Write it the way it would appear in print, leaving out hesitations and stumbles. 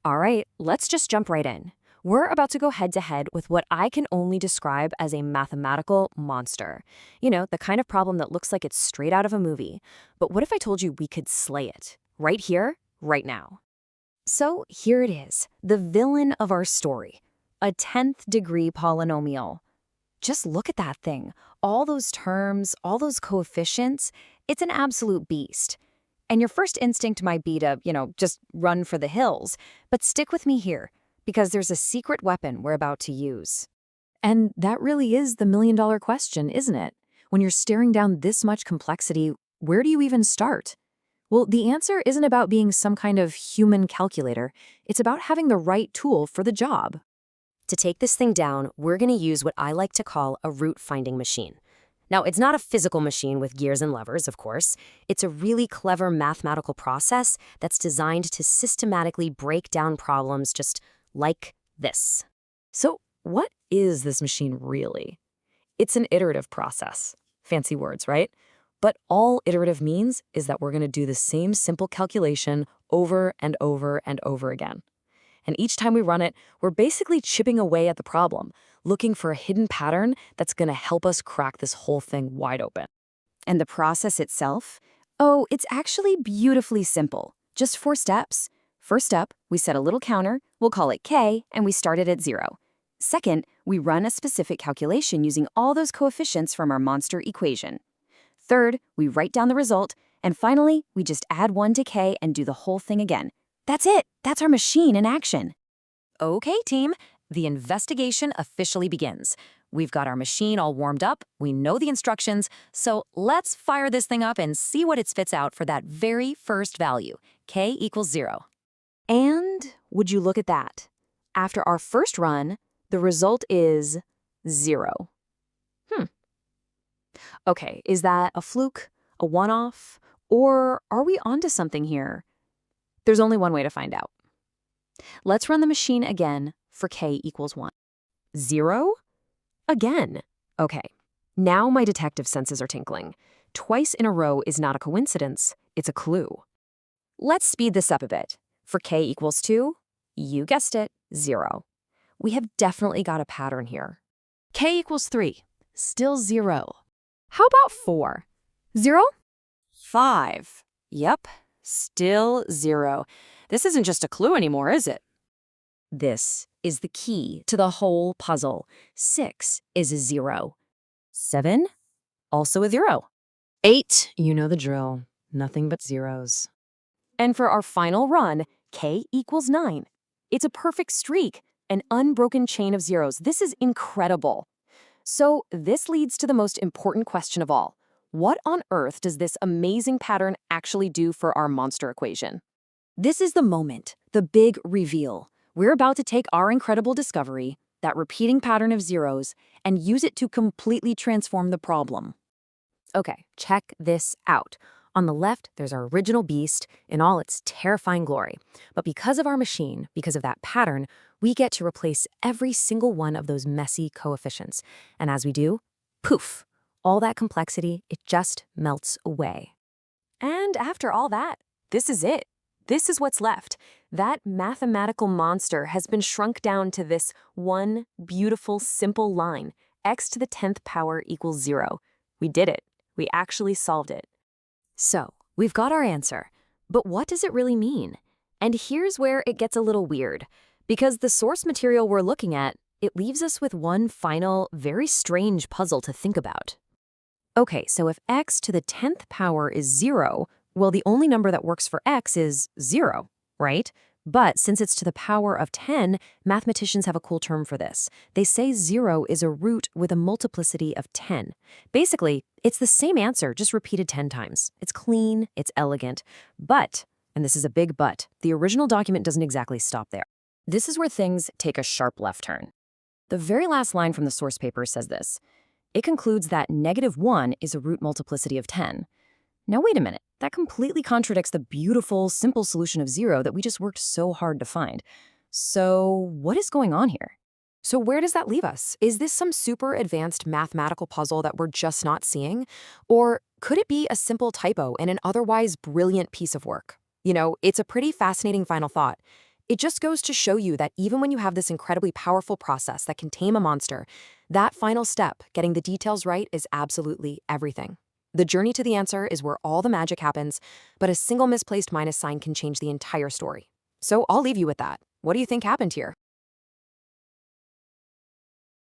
All right, let's just jump right in. We're about to go head-to-head with what I can only describe as a mathematical monster. You know, the kind of problem that looks like it's straight out of a movie. But what if I told you we could slay it? Right here, right now. So here it is, the villain of our story. A 10th degree polynomial. Just look at that thing. All those terms, all those coefficients. It's an absolute beast. And your first instinct might be to, just run for the hills. But stick with me here, because there's a secret weapon we're about to use. And that really is the million-dollar question, isn't it? When you're staring down this much complexity, where do you even start? Well, the answer isn't about being some kind of human calculator. It's about having the right tool for the job. To take this thing down, we're going to use what I like to call a root-finding machine. Now, it's not a physical machine with gears and levers, of course. It's a really clever mathematical process that's designed to systematically break down problems just like this. So, what is this machine really? It's an iterative process. Fancy words, right? But all iterative means is that we're going to do the same simple calculation over and over and over again. And each time we run it, we're basically chipping away at the problem, looking for a hidden pattern that's going to help us crack this whole thing wide open. And the process itself? Oh, it's actually beautifully simple. Just 4 steps. First step, we set a little counter, we'll call it k, and we start it at 0. Second, we run a specific calculation using all those coefficients from our monster equation. Third, we write down the result, and finally, we just add 1 to k and do the whole thing again. That's it. That's our machine in action. Okay, team, the investigation officially begins. We've got our machine all warmed up, we know the instructions, so let's fire this thing up and see what it spits out for that very first value, k equals 0. And would you look at that? After our first run, the result is 0. Okay, is that a fluke, a one-off, or are we onto something here? There's only one way to find out. Let's run the machine again for k equals 1. 0? Again. Okay, now my detective senses are tinkling. Twice in a row is not a coincidence, it's a clue. Let's speed this up a bit. For k equals 2, you guessed it, 0. We have definitely got a pattern here. K equals 3, still 0. How about 4? 0? 5. Yep. Still 0. This isn't just a clue anymore, is it? This is the key to the whole puzzle. 6 is a 0. 7? Also a 0. 8, you know the drill. Nothing but zeros. And for our final run, k equals 9. It's a perfect streak, an unbroken chain of zeros. This is incredible. So this leads to the most important question of all. What on earth does this amazing pattern actually do for our monster equation? This is the moment, the big reveal. We're about to take our incredible discovery, that repeating pattern of zeros, and use it to completely transform the problem. Okay, check this out. On the left, there's our original beast in all its terrifying glory. But because of our machine, because of that pattern, we get to replace every single one of those messy coefficients. And as we do, poof! All that complexity, it just melts away. And after all that, this is it. This is what's left. That mathematical monster has been shrunk down to this one beautiful, simple line. X to the 10th power equals 0. We did it. We actually solved it. So, we've got our answer. But what does it really mean? And here's where it gets a little weird. Because the source material we're looking at, it leaves us with one final, very strange puzzle to think about. Okay, so if x to the 10th power is 0, well, the only number that works for x is 0, right? But since it's to the power of 10, mathematicians have a cool term for this. They say 0 is a root with a multiplicity of 10. Basically, it's the same answer, just repeated 10 times. It's clean, it's elegant, but, and this is a big but, the original document doesn't exactly stop there. This is where things take a sharp left turn. The very last line from the source paper says this. It concludes that -1 is a root multiplicity of 10. Now wait a minute, that completely contradicts the beautiful, simple solution of 0 that we just worked so hard to find. So what is going on here? So where does that leave us? Is this some super advanced mathematical puzzle that we're just not seeing? Or could it be a simple typo in an otherwise brilliant piece of work? You know, it's a pretty fascinating final thought. It just goes to show you that even when you have this incredibly powerful process that can tame a monster, that final step, getting the details right, is absolutely everything. The journey to the answer is where all the magic happens, but a single misplaced minus sign can change the entire story. So I'll leave you with that. What do you think happened here?